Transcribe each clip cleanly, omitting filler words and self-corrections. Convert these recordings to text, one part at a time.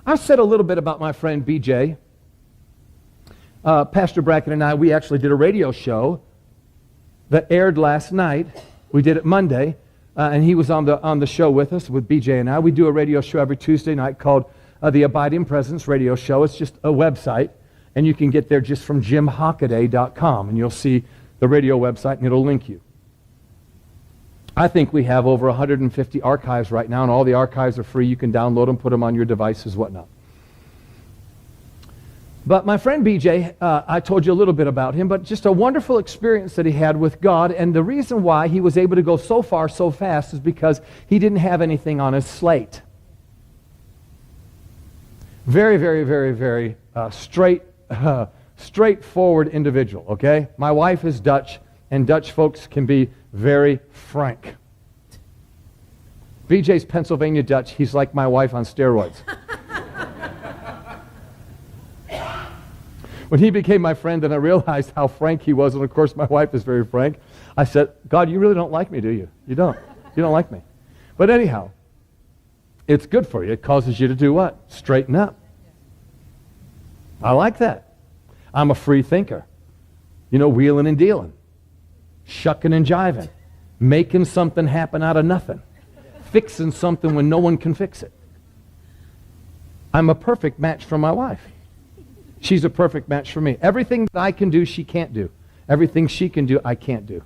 I've said a little bit about my friend BJ. Pastor Bracken and I, we actually did a radio show that aired last night. We did it Monday, and he was on the show with us, with BJ and I. We do a radio show every Tuesday night called the Abiding Presence Radio Show. It's just a website, and you can get there just from jimhockaday.com, and you'll see the radio website, and it'll link you. I think we have over 150 archives right now, and all the archives are free. You can download them, put them on your devices, whatnot. But my friend BJ, I told you a little bit about him, but just a wonderful experience that he had with God, and the reason why he was able to go so far so fast is because he didn't have anything on his slate. Very, very, very, very straightforward individual, okay? My wife is Dutch, and Dutch folks can be very frank. BJ's Pennsylvania Dutch. He's like my wife on steroids. When he became my friend and I realized how frank he was, and of course my wife is very frank, I said, God, you really don't like me, do you? You don't. You don't like me. But anyhow, it's good for you. It causes you to do what? Straighten up. I like that. I'm a free thinker. You know, wheeling and dealing. Shucking and jiving. Making something happen out of nothing. Fixing something when no one can fix it. I'm a perfect match for my wife. She's a perfect match for me. Everything that I can do, she can't do. Everything she can do, I can't do.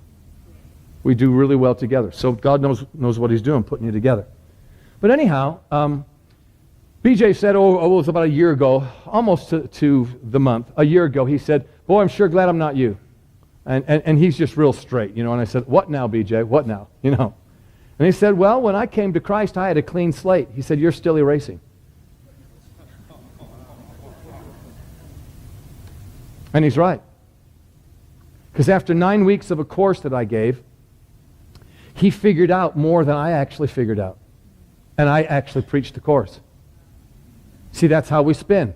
We do really well together. So God knows what he's doing, putting you together. But anyhow, BJ said, it was about a year ago, almost to the month, a year ago, he said, boy, I'm sure glad I'm not you. And he's just real straight, you know. And I said, what now, BJ? What now? You know. And he said, well, when I came to Christ, I had a clean slate. He said, you're still erasing. And he's right. Because after 9 weeks of a course that I gave, he figured out more than I actually figured out. And I actually preached the course. See, that's how we spin.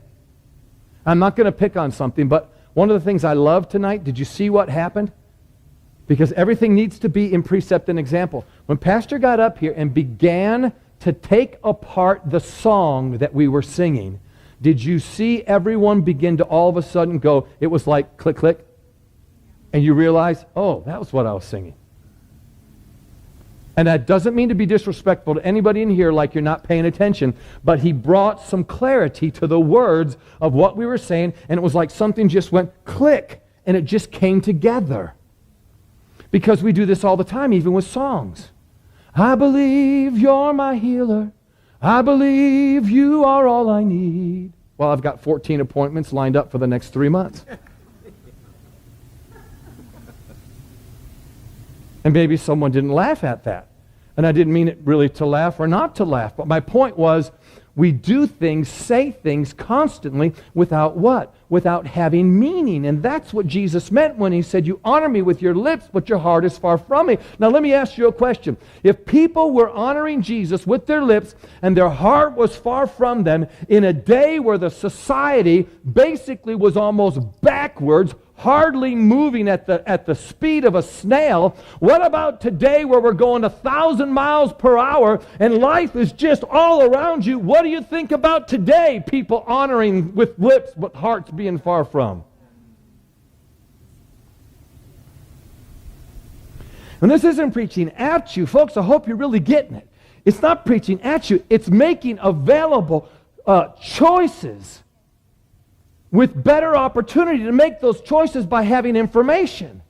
I'm not going to pick on something, but one of the things I love tonight, did you see what happened? Because everything needs to be in precept and example. When Pastor got up here and began to take apart the song that we were singing, did you see everyone begin to all of a sudden go, it was like click, click, and you realize, oh, that was what I was singing. And that doesn't mean to be disrespectful to anybody in here like you're not paying attention, but he brought some clarity to the words of what we were saying, and it was like something just went click, and it just came together. Because we do this all the time, even with songs. I believe you're my healer. I believe you are all I need. Well, I've got 14 appointments lined up for the next 3 months. And maybe someone didn't laugh at that. And I didn't mean it really to laugh or not to laugh. But my point was, we do things, say things constantly without what? Without having meaning. And that's what Jesus meant when he said, you honor me with your lips, but your heart is far from me. Now let me ask you a question. If people were honoring Jesus with their lips and their heart was far from them in a day where the society basically was almost backwards, hardly moving at the speed of a snail, what about today where we're going 1,000 miles per hour and life is just all around you? What do you think about today, people honoring with lips but hearts being far from? And this isn't preaching at you. Folks, I hope you're really getting it. It's not preaching at you. It's making available choices with better opportunity to make those choices by having information.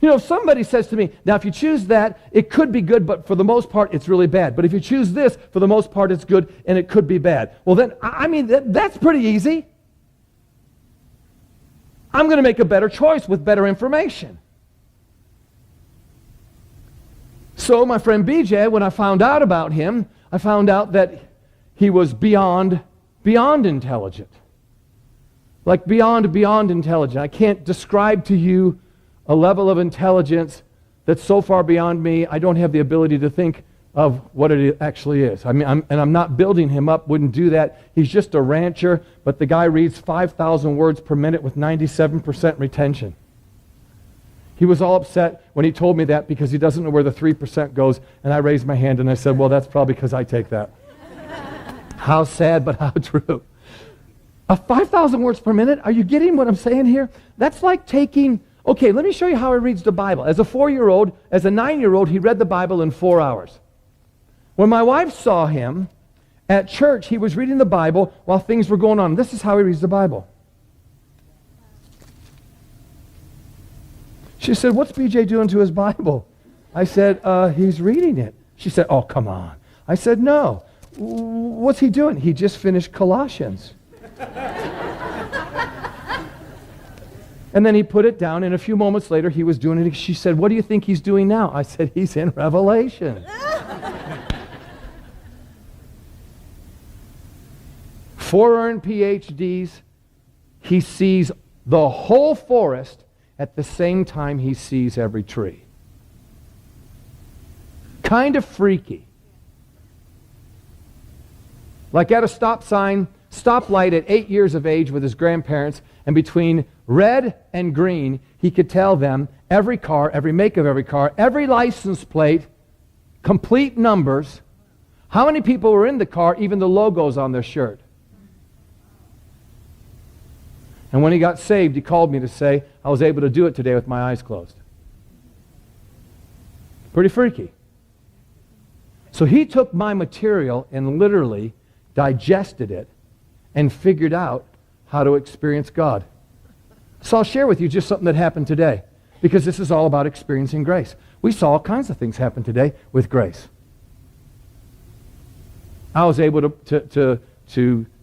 You know, if somebody says to me, now if you choose that, it could be good, but for the most part, it's really bad. But if you choose this, for the most part, it's good, and it could be bad. Well then, I mean, that's pretty easy. I'm going to make a better choice with better information. So my friend BJ, when I found out about him, I found out that he was beyond intelligent. Like beyond intelligent. I can't describe to you a level of intelligence that's so far beyond me, I don't have the ability to think of what it actually is. I mean, I'm not building him up, wouldn't do that. He's just a rancher, but the guy reads 5,000 words per minute with 97% retention. He was all upset when he told me that because he doesn't know where the 3% goes, and I raised my hand and I said, well, that's probably because I take that. How sad, but how true. 5,000 words per minute? Are you getting what I'm saying here? That's like taking... Okay, let me show you how he reads the Bible. As a 4-year-old, as a 9-year-old, he read the Bible in 4 hours. When my wife saw him at church, he was reading the Bible while things were going on. This is how he reads the Bible. She said, "What's BJ doing to his Bible?" I said, "He's reading it." She said, "Oh, come on." I said, "No. What's he doing?" "He just finished Colossians." And then he put it down, and a few moments later, he was doing it. She said, "What do you think he's doing now?" I said, "He's in Revelation." 4 earned PhDs. He sees the whole forest at the same time he sees every tree. Kind of freaky. Like at a stoplight at 8 years of age with his grandparents, and between red and green, he could tell them every car, every make of every car, every license plate, complete numbers, how many people were in the car, even the logos on their shirt. And when he got saved, he called me to say, I was able to do it today with my eyes closed. Pretty freaky. So he took my material and literally digested it and figured out how to experience God. So I'll share with you just something that happened today, because this is all about experiencing grace. We saw all kinds of things happen today with grace. I was able to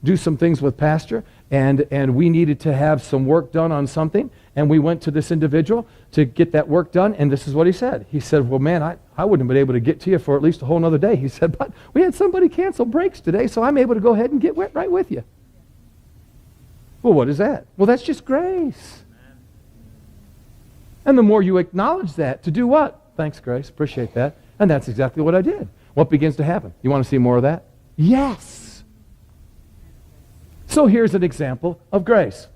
do some things with Pastor, and we needed to have some work done on something, and we went to this individual to get that work done, and this is what he said. He said, "Well, man, I wouldn't have been able to get to you for at least a whole other day." He said, "But we had somebody cancel brakes today, so I'm able to go ahead and get right with you." Well, what is that? Well, that's just grace. And the more you acknowledge that, to do what? Thanks, grace. Appreciate that. And that's exactly what I did. What begins to happen? You want to see more of that? Yes. So here's an example of grace.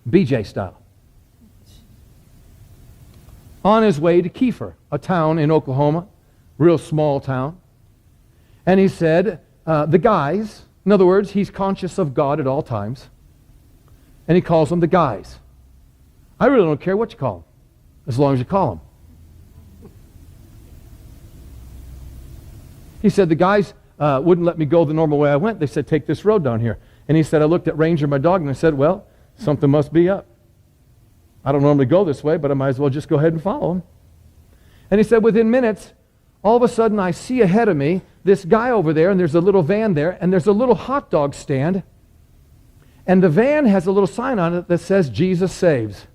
BJ style. On his way to Kiefer, a town in Oklahoma, real small town. And he said, the guys, in other words, he's conscious of God at all times. And he calls them the guys. I really don't care what you call them, as long as you call them. He said, the guys wouldn't let me go the normal way I went. They said, take this road down here. And he said, I looked at Ranger, my dog, and I said, well, something must be up. I don't normally go this way, but I might as well just go ahead and follow him. And he said, within minutes, all of a sudden I see ahead of me this guy over there, and there's a little van there, and there's a little hot dog stand. And the van has a little sign on it that says, Jesus saves.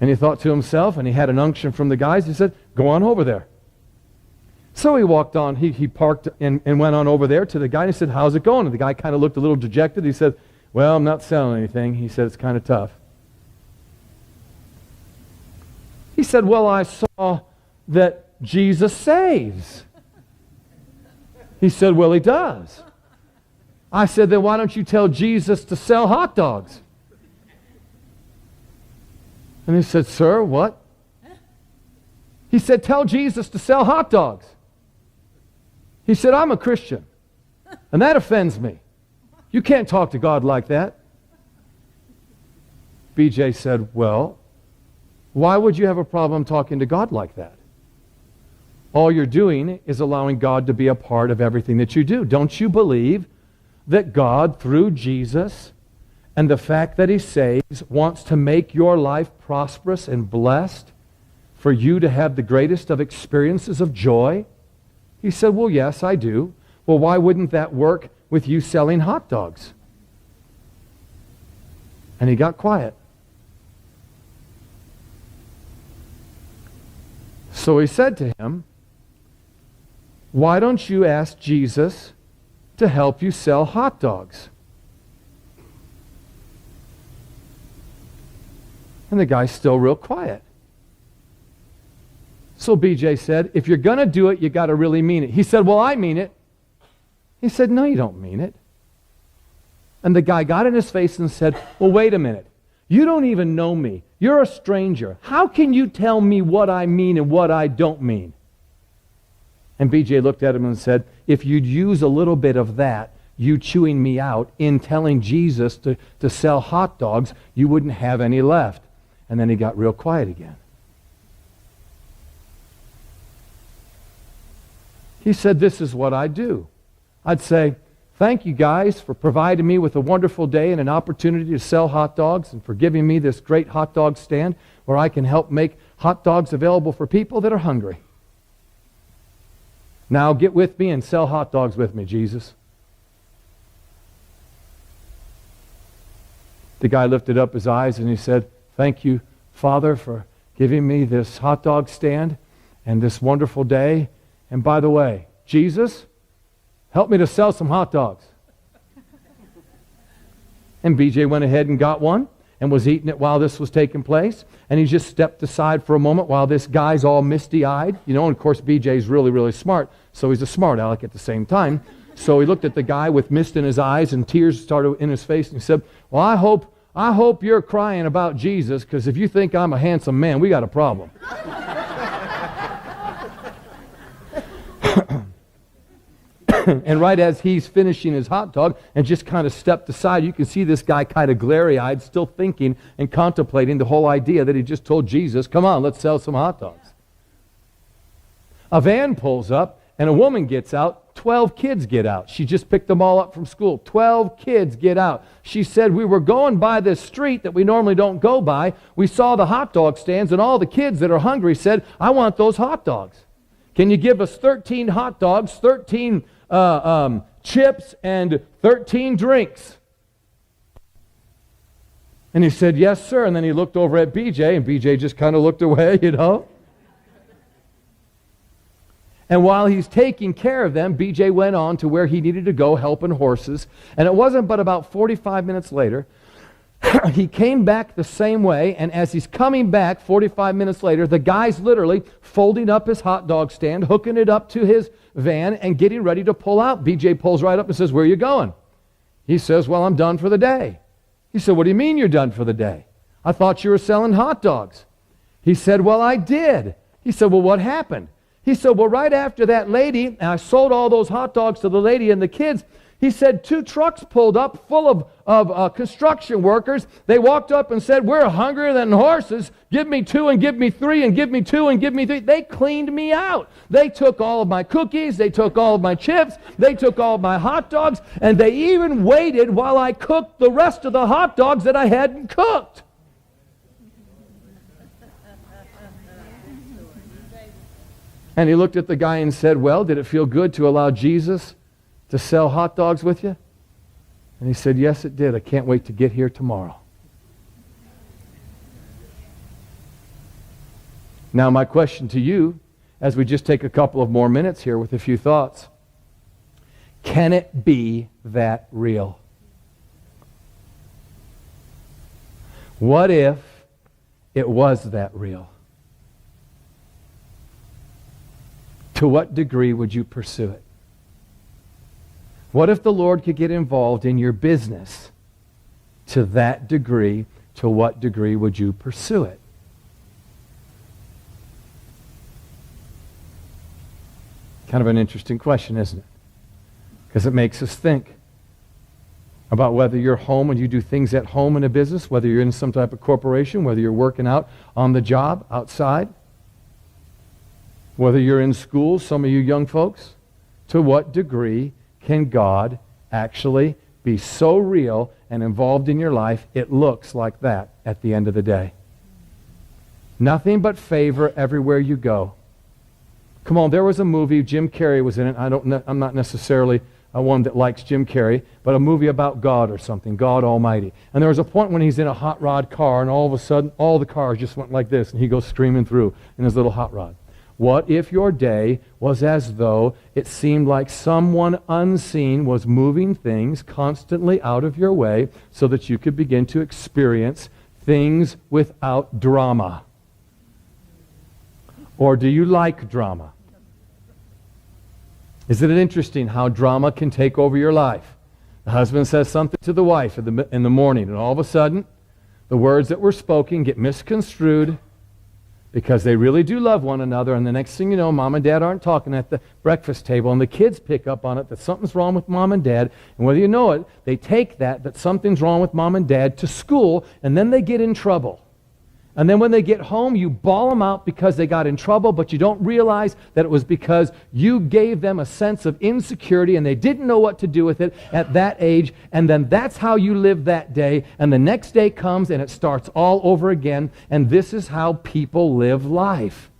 And he thought to himself, and he had an unction from the guys, he said, go on over there. So he walked on, he parked and went on over there to the guy, and he said, how's it going? And the guy kind of looked a little dejected. He said, well, I'm not selling anything. He said, it's kind of tough. He said, well, I saw that Jesus saves. He said, well, he does. I said, then why don't you tell Jesus to sell hot dogs? And he said, sir, what? He said, tell Jesus to sell hot dogs. He said, I'm a Christian, and that offends me. You can't talk to God like that. BJ said, well, why would you have a problem talking to God like that? All you're doing is allowing God to be a part of everything that you do. Don't you believe that God, through Jesus and the fact that He saves, wants to make your life prosperous and blessed for you to have the greatest of experiences of joy? He said, well, yes, I do. Well, why wouldn't that work with you selling hot dogs? And he got quiet. So he said to him, why don't you ask Jesus to help you sell hot dogs? And the guy's still real quiet. So BJ said, if you're going to do it, you got to really mean it. He said, well, I mean it. He said, no, you don't mean it. And the guy got in his face and said, well, wait a minute. You don't even know me. You're a stranger. How can you tell me what I mean and what I don't mean? And BJ looked at him and said, if you'd use a little bit of that, you chewing me out, in telling Jesus to sell hot dogs, you wouldn't have any left. And then he got real quiet again. He said, this is what I do. I'd say, thank you guys for providing me with a wonderful day and an opportunity to sell hot dogs, and for giving me this great hot dog stand where I can help make hot dogs available for people that are hungry. Now get with me and sell hot dogs with me, Jesus. The guy lifted up his eyes and he said, thank you, Father, for giving me this hot dog stand and this wonderful day. And by the way, Jesus, help me to sell some hot dogs. And BJ went ahead and got one and was eating it while this was taking place. And he just stepped aside for a moment while this guy's all misty-eyed. You know, and of course BJ's really, really smart. So he's a smart aleck at the same time. So he looked at the guy with mist in his eyes and tears started in his face. And he said, well, I hope you're crying about Jesus, because if you think I'm a handsome man, we got a problem. And right as he's finishing his hot dog and just kind of stepped aside, you can see this guy kind of glary-eyed, still thinking and contemplating the whole idea that he just told Jesus, come on, let's sell some hot dogs. A van pulls up and a woman gets out. 12 kids get out. She just picked them all up from school. 12 kids get out. She said, we were going by this street that we normally don't go by. We saw the hot dog stands, and all the kids that are hungry said, I want those hot dogs. Can you give us 13 hot dogs, 13 chips, and 13 drinks? And he said, yes, sir. And then he looked over at BJ, and BJ just kind of looked away, you know. And while he's taking care of them, BJ went on to where he needed to go, helping horses. And it wasn't but about 45 minutes later, he came back the same way, and as he's coming back 45 minutes later, the guy's literally folding up his hot dog stand, hooking it up to his van, and getting ready to pull out. BJ pulls right up and says, where are you going? He says, well, I'm done for the day. He said, what do you mean you're done for the day? I thought you were selling hot dogs. He said, well, I did. He said, well, what happened? He said, well, right after that lady, and I sold all those hot dogs to the lady and the kids, he said 2 trucks pulled up full of construction workers. They walked up and said, we're hungrier than horses. Give me 2 and give me 3 and give me 2 and give me 3. They cleaned me out. They took all of my cookies. They took all of my chips. They took all of my hot dogs. And they even waited while I cooked the rest of the hot dogs that I hadn't cooked. And he looked at the guy and said, well, did it feel good to allow Jesus to sell hot dogs with you? And he said, yes, it did. I can't wait to get here tomorrow. Now, my question to you, as we just take a couple of more minutes here with a few thoughts, can it be that real? What if it was that real? To what degree would you pursue it? What if the Lord could get involved in your business to that degree? To what degree would you pursue it? Kind of an interesting question, isn't it? Because it makes us think about whether you're home and you do things at home in a business, whether you're in some type of corporation, whether you're working out on the job outside, whether you're in school, some of you young folks. To what degree can God actually be so real and involved in your life it looks like that at the end of the day? Nothing but favor everywhere you go. Come on, there was a movie, Jim Carrey was in it. I'm not necessarily one that likes Jim Carrey, but a movie about God or something, God Almighty. And there was a point when he's in a hot rod car, and all of a sudden, all the cars just went like this, and he goes screaming through in his little hot rod. What if your day was as though it seemed like someone unseen was moving things constantly out of your way so that you could begin to experience things without drama? Or do you like drama? Isn't it interesting how drama can take over your life? The husband says something to the wife in the morning, and all of a sudden, the words that were spoken get misconstrued. because they really do love one another, and the next thing you know, mom and dad aren't talking at the breakfast table, and the kids pick up on it that something's wrong with mom and dad, and whether you know it, they take that something's wrong with mom and dad to school, and then they get in trouble. And then when they get home, you bawl them out because they got in trouble, but you don't realize that it was because you gave them a sense of insecurity and they didn't know what to do with it at that age. And then that's how you live that day. And the next day comes and it starts all over again. And this is how people live life.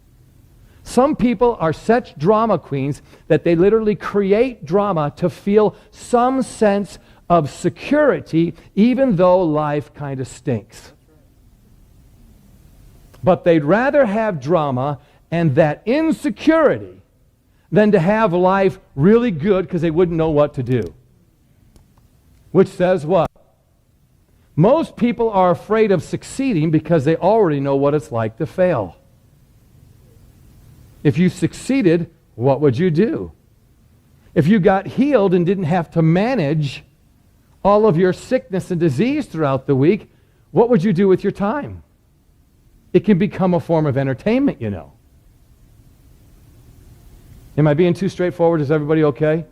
Some people are such drama queens that they literally create drama to feel some sense of security, even though life kind of stinks. But they'd rather have drama and that insecurity than to have life really good because they wouldn't know what to do. Which says what? Most people are afraid of succeeding because they already know what it's like to fail. If you succeeded, what would you do? If you got healed and didn't have to manage all of your sickness and disease throughout the week, what would you do with your time? It can become a form of entertainment, you know. Am I being too straightforward? Is everybody okay?